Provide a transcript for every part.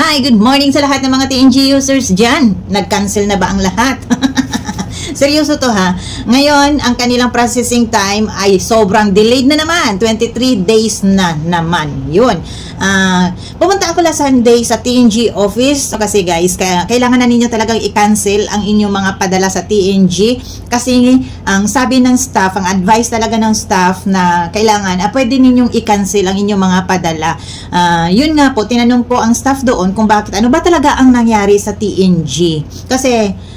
Hi! Good morning sa lahat ng mga TNG users dyan. Nag-cancel na ba ang lahat? Seryoso to ha. Ngayon, ang kanilang processing time ay sobrang delayed na naman. 23 days na naman. Yun. Pumunta ako last Sunday sa TNG office. Kasi guys, kailangan na ninyo talagang i-cancel ang inyong mga padala sa TNG. Kasi ang sabi ng staff, ang advice talaga ng staff na kailangan, pwede ninyong i-cancel ang inyong mga padala. Yun nga po, tinanong po ang staff doon kung bakit, ano ba talaga ang nangyari sa TNG. Kasi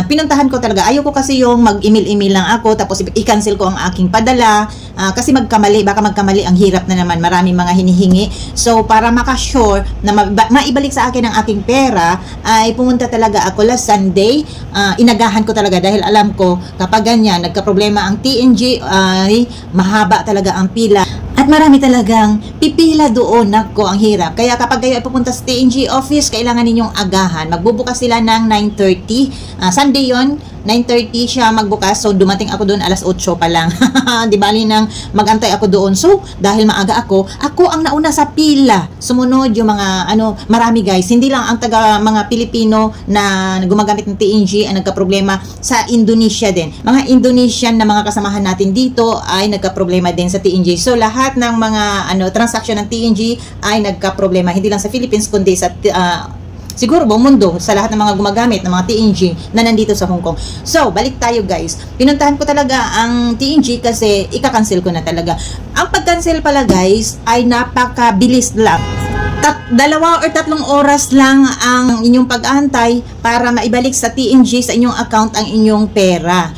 pinuntahan ko talaga. Ayoko kasi yung mag-email lang ako tapos i-cancel ko ang aking padala kasi baka magkamali, ang hirap na naman, maraming mga hinihingi. So para makasure na maibalik sa akin ang aking pera, ay pumunta talaga ako last Sunday. Inagahan ko talaga dahil alam ko kapag ganyan nagka-problema ang TNG ay mahaba talaga ang pila. At marami talagang pipila doon. Nako, ang hirap. Kaya kapag kayo ay pupunta sa TNG office, kailangan ninyong agahan. Magbubukas sila ng 9:30. Sunday yon, 9:30 siya magbukas. So, dumating ako doon alas 8 pa lang. Di bali nang magantay ako doon. So, dahil maaga ako ang nauna sa pila. Sumunod yung mga, marami guys. Hindi lang ang mga Pilipino na gumagamit ng TNG ang nagka-problema. Sa Indonesia din. Mga Indonesian na mga kasamahan natin dito ay nagka-problema din sa TNG. So, lahat ng mga transaction ng TNG ay nagka-problema. Hindi lang sa Philippines, kundi sa siguro buong mundo, sa lahat ng mga gumagamit ng mga TNG na nandito sa Hong Kong. So, balik tayo guys. Pinuntahan ko talaga ang TNG kasi ika-cancel ko na talaga. Ang pag-cancel pala guys ay napakabilis lang. 2 or 3 oras lang ang inyong pag-aantay para maibalik sa TNG sa inyong account ang inyong pera.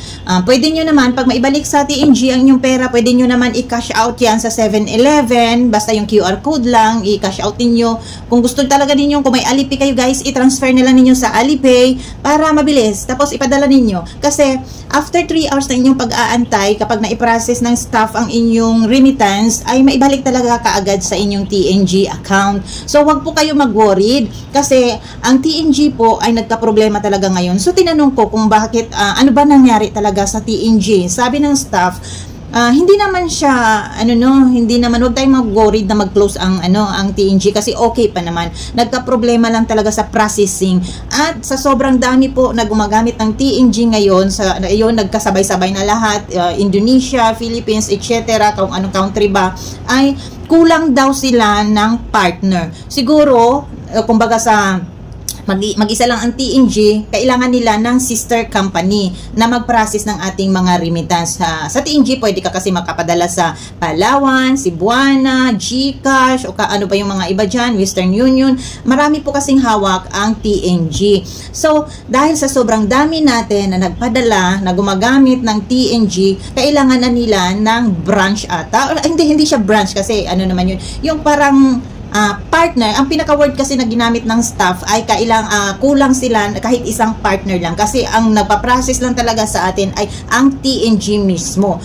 Pwede nyo naman, pag maibalik sa TNG ang inyong pera, pwede nyo naman i-cash out yan sa 7-Eleven. Basta yung QR code lang, i-cash out ninyo. Kung gusto talaga ninyo, kung may Alipay kayo guys, i-transfer na lang ninyo sa Alipay para mabilis. Tapos ipadala ninyo. Kasi after 3 hours na inyong pag-aantay, kapag na-i-process ng staff ang inyong remittance, ay maibalik talaga kaagad sa inyong TNG account. So, wag po kayo mag-worried kasi ang TNG po ay nagka-problema talaga ngayon. So, tinanong ko kung bakit, ano ba nangyari talaga sa TNG. Sabi ng staff, hindi naman siya, hindi naman, wag tayong mag-worried na mag-close ang TNG kasi okay pa naman. Nagka-problema lang talaga sa processing. At sa sobrang dami po na gumagamit ng TNG ngayon, nagkasabay-sabay na lahat, Indonesia, Philippines, etc., kung anong country ba, ay kulang daw sila ng partner. Siguro, kumbaga sa mag-isa lang ang TNG, kailangan nila ng sister company na mag-process ng ating mga remittance. Sa TNG, pwede ka kasi makapadala sa Palawan, Cebuana, GCash, o ano pa yung mga iba dyan, Western Union. Marami po kasing hawak ang TNG. So, dahil sa sobrang dami natin na nagpadala, na gumagamit ng TNG, kailangan na nila ng branch ata. Hindi siya branch kasi naman yun. Yung parang partner, ang pinaka-word kasi na ginamit ng staff ay kulang sila kahit isang partner lang kasi ang nagpa-process lang talaga sa atin ay ang TNG mismo.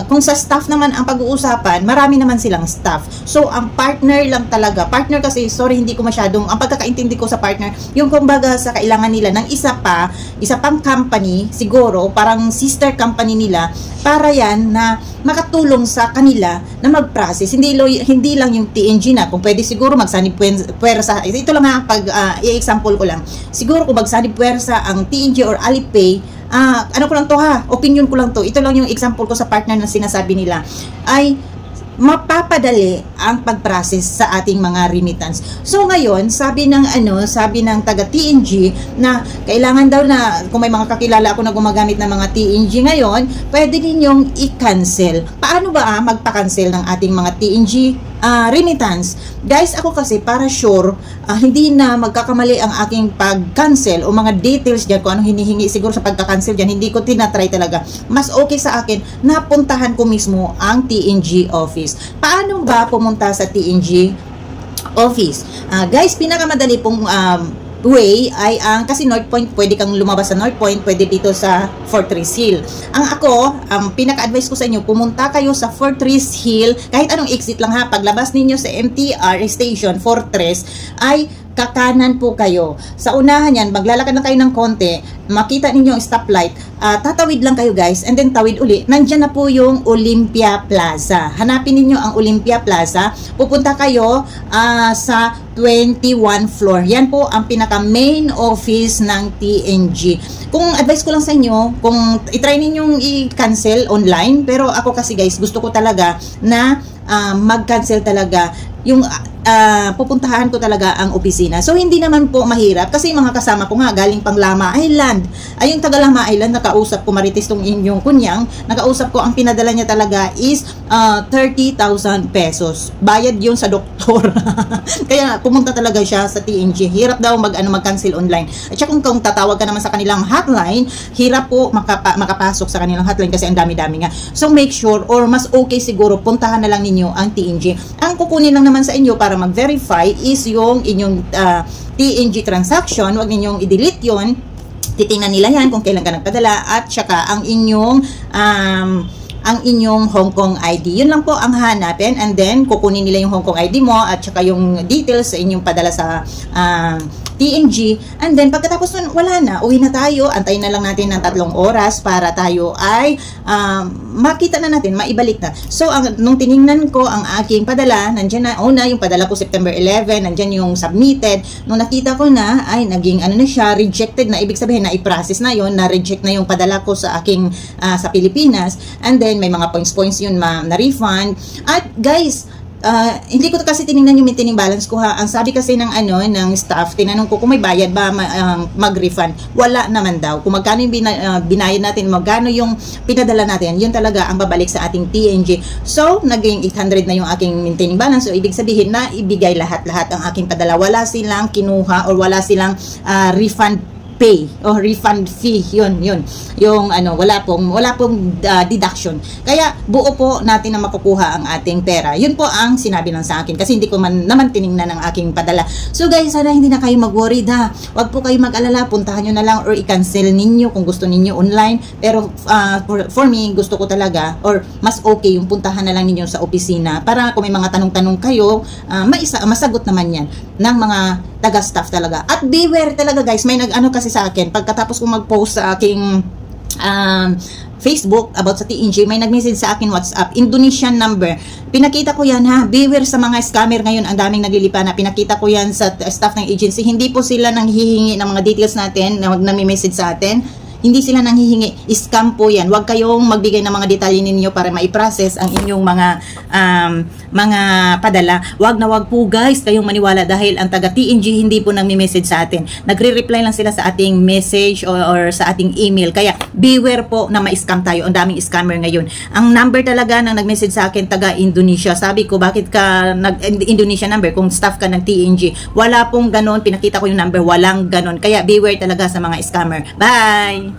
Kung sa staff naman ang pag-uusapan, marami naman silang staff. So, ang partner lang talaga. Partner kasi, sorry, hindi ko masyadong, ang pagkakaintindi ko sa partner, yung kumbaga sa kailangan nila ng isa pang company, siguro, parang sister company nila, para yan na makatulong sa kanila na mag-process. Hindi lang yung TNG na, kung pwede siguro magsanib puwersa. Ito lang i-example ko lang. Siguro kung magsanib puwersa ang TNG or Alipay, ko lang to opinion ko lang to. Ito lang yung example ko sa partner na sinasabi nila, ay mapapadali ang pag-process sa ating mga remittance. So ngayon, sabi ng taga TNG na kailangan daw na kung may mga kakilala ako na gumagamit ng mga TNG ngayon, pwede ninyong i-cancel. Paano ba magpa-cancel ng ating mga TNG remittance? Guys, ako kasi para sure, hindi na magkakamali ang aking pag-cancel o mga details dyan, kung anong hinihingi siguro sa pagka-cancel dyan, hindi ko tinatry talaga. Mas okay sa akin na puntahan ko mismo ang TNG office. Paano ba pumunta sa TNG office? Guys, pinakamadali pong way ay kasi North Point, pwede kang lumabas sa North Point, pwede dito sa Fortress Hill. Ang pinaka-advise ko sa inyo, pumunta kayo sa Fortress Hill, kahit anong exit lang paglabas ninyo sa MTR station, Fortress, ay kakanan po kayo. Sa unahan yan, maglalakad na kayo ng konti, makita ninyo ang stoplight, tatawid lang kayo guys, and then tawid uli. Nandyan na po yung Olympia Plaza. Hanapin ninyo ang Olympia Plaza. Pupunta kayo sa 21 floor. Yan po ang pinaka main office ng TNG. Kung advice ko lang sa inyo, kung itry ninyong i-cancel online, pero ako kasi guys, gusto ko talaga na mag-cancel talaga yung pupuntahan ko talaga ang opisina. So, hindi naman po mahirap kasi yung mga kasama ko nga galing pang Lama Island. Ay, yung taga Lama Island, nakausap ko, Marites tong inyong kunyang, nakausap ko, ang pinadala niya talaga is 30,000 pesos. Bayad yun sa doktor. Kaya pumunta talaga siya sa TNG. Hirap daw mag-cancel online. At saka kung tatawag ka naman sa kanilang hotline, hirap po makapasok sa kanilang hotline kasi ang dami-dami nga. So, make sure, or mas okay siguro, puntahan na lang ninyo ang TNG. Ang kukunin lang naman sa inyo para mag-verify is yung inyong TNG transaction. Huwag ninyong i-delete yun. Titingnan nila yan kung kailan ka nagpadala, at saka ang inyong Hong Kong ID. Yun lang po ang hanapin, and then kukunin nila yung Hong Kong ID mo at saka yung details sa inyong padala sa TNG, and then pagkatapos nun, wala na, uwi na tayo, antayin na lang natin ng 3 oras para tayo ay makita na natin, maibalik na. So, nung tiningnan ko ang aking padala, nandyan na, yung padala ko September 11, nandyan yung submitted. Nung nakita ko na, ay naging ano na siya, rejected na, ibig sabihin na i-process na yon, na-reject na yung padala ko sa aking sa Pilipinas, and then may mga points yun na refund. At guys, hindi ko kasi tiningnan yung maintaining balance ko ha. Ang sabi kasi ng ng staff, tinanong ko kung may bayad ba mag-refund. Wala naman daw. Kung magkano yung binayad natin, magkano yung pinadala natin, yun talaga ang babalik sa ating TNG. So, naging 800 na yung aking maintaining balance. So, ibig sabihin na ibigay lahat-lahat ang aking padala. Wala silang kinuha or wala silang refund pay o refund fee, yun yung wala pong deduction, kaya buo po natin na makukuha ang ating pera. Yun po ang sinabi lang sa akin kasi hindi ko naman tiningnan ang aking padala. So guys, sana hindi na kayo mag-worry ha, wag po kayo mag-alala, puntahan nyo na lang or i-cancel ninyo kung gusto ninyo online, pero for me, gusto ko talaga, or mas okay yung puntahan na lang ninyo sa opisina para kung may mga tanong-tanong kayo, masagot naman yan ng mga taga-staff talaga. At beware talaga guys, may nag-ano kasi sa akin, pagkatapos kong mag-post sa aking Facebook about sa TNG, may nag-message sa akin WhatsApp, Indonesian number. Pinakita ko yan ha, beware sa mga scammer ngayon, ang daming naglilipa na. Pinakita ko yan sa staff ng agency, hindi po sila nanghihingi ng mga details natin, na nami-message sa atin. Hindi sila nanghihingi, scam po yan. Huwag kayong magbigay ng mga detalye ninyo para ma-process ang inyong mga padala. Huwag na huwag po guys kayong maniwala dahil ang taga TNG hindi po nagme-message sa atin. Nagre-reply lang sila sa ating message or sa ating email. Kaya beware po na ma-scam tayo. Ang daming scammer ngayon. Ang number talaga ng nag-message sa akin, taga Indonesia. Sabi ko, bakit ka nag-Indonesia number kung staff ka ng TNG? Wala pong ganon. Pinakita ko yung number, walang ganon. Kaya beware talaga sa mga scammer. Bye!